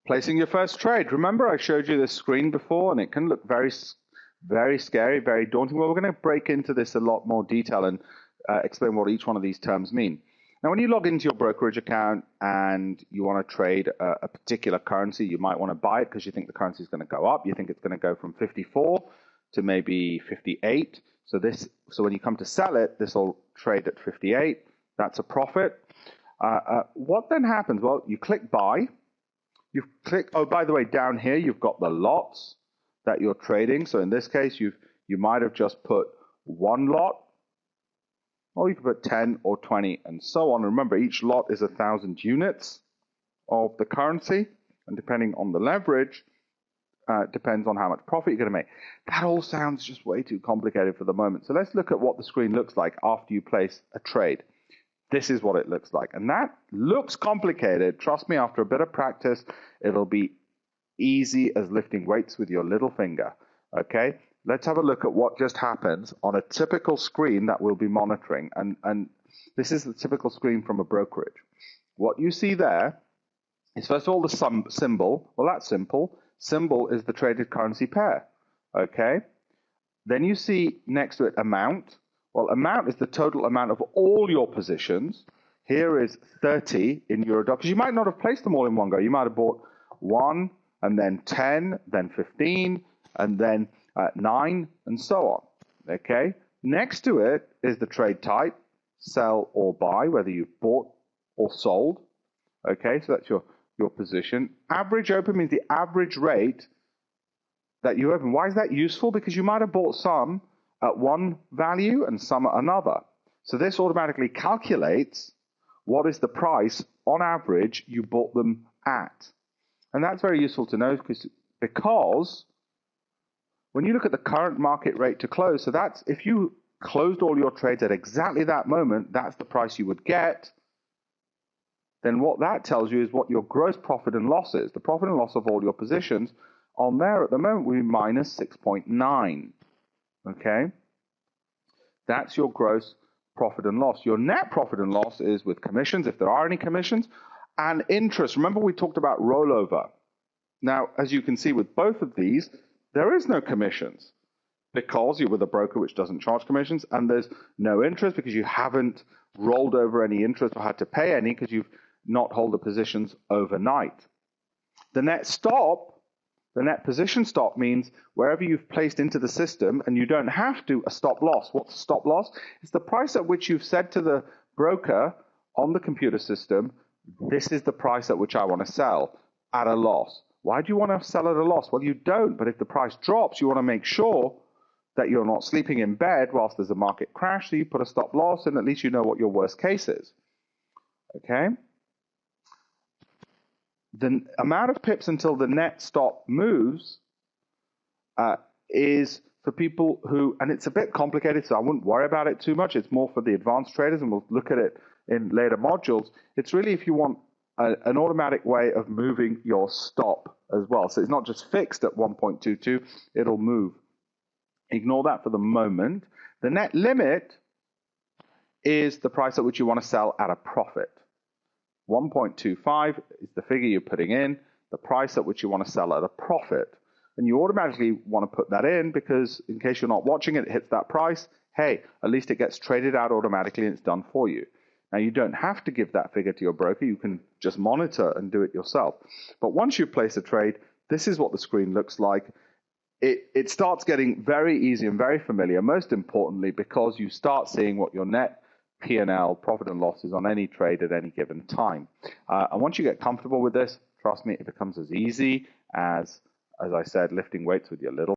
Placing your first trade. Remember I showed you this screen before, and it can look very scary, very daunting. Well, we're going to break into this a lot more detail and explain what each one of these terms mean. Now, when you log into your brokerage account and you want to trade a particular currency, you might want to buy it because you think the currency is going to go up. You think it's going to go from 54 to maybe 58. So when you come to sell it, this will trade at 58. That's a profit. What then happens? Well, you click buy. You click. Oh, by the way, down here you've got the lots that you're trading. So in this case, you might have just put one lot, or you could put 10 or 20 and so on. Remember, each lot is 1,000 units of the currency, and depending on the leverage, depends on how much profit you're going to make. That all sounds just way too complicated for the moment. So let's look at what the screen looks like after you place a trade. This is what it looks like. And that looks complicated. Trust me, after a bit of practice, it'll be easy as lifting weights with your little finger. Okay? Let's have a look at what just happens on a typical screen that we'll be monitoring. And this is the typical screen from a brokerage. What you see there is, first of all, the symbol. Well, that's simple. Symbol is the traded currency pair. Okay? Then you see next to it amount. Well, amount is the total amount of all your positions. Here is 30 in Eurodollar, because you might not have placed them all in one go. You might have bought 1, and then 10, then 15, and then 9, and so on. Okay? Next to it is the trade type, sell or buy, whether you bought or sold. Okay, so that's your position. Average open means the average rate that you open. Why is that useful? Because you might have bought some at one value and some at another. So this automatically calculates what is the price on average you bought them at. And that's very useful to know because when you look at the current market rate to close, so that's if you closed all your trades at exactly that moment, that's the price you would get. Then what that tells you is what your gross profit and loss is. The profit and loss of all your positions on there at the moment will be minus 6.9. Okay? That's your gross profit and loss. Your net profit and loss is with commissions, if there are any commissions, and interest. Remember we talked about rollover. Now, as you can see with both of these, there is no commissions because you're with a broker which doesn't charge commissions, and there's no interest because you haven't rolled over any interest or had to pay any because you've not held the positions overnight. The net stop, the net position stop means wherever you've placed into the system, and you don't have to, a stop loss. What's a stop loss? It's the price at which you've said to the broker on the computer system, this is the price at which I want to sell at a loss. Why do you want to sell at a loss? Well, you don't, but if the price drops, you want to make sure that you're not sleeping in bed whilst there's a market crash, so you put a stop loss, and at least you know what your worst case is. Okay? The amount of pips until the net stop moves is for people who, and it's a bit complicated, so I wouldn't worry about it too much. It's more for the advanced traders, and we'll look at it in later modules. It's really if you want an automatic way of moving your stop as well. So it's not just fixed at 1.22, it'll move. Ignore that for the moment. The net limit is the price at which you want to sell at a profit. 1.25 is the figure you're putting in, the price at which you want to sell at a profit. And you automatically want to put that in because in case you're not watching it, it hits that price. Hey, at least it gets traded out automatically and it's done for you. Now, you don't have to give that figure to your broker. You can just monitor and do it yourself. But once you place a trade, this is what the screen looks like. It starts getting very easy and very familiar, most importantly, because you start seeing what your net P&L, profit and loss, is on any trade at any given time. And once you get comfortable with this, trust me, it becomes as easy as I said, lifting weights with your little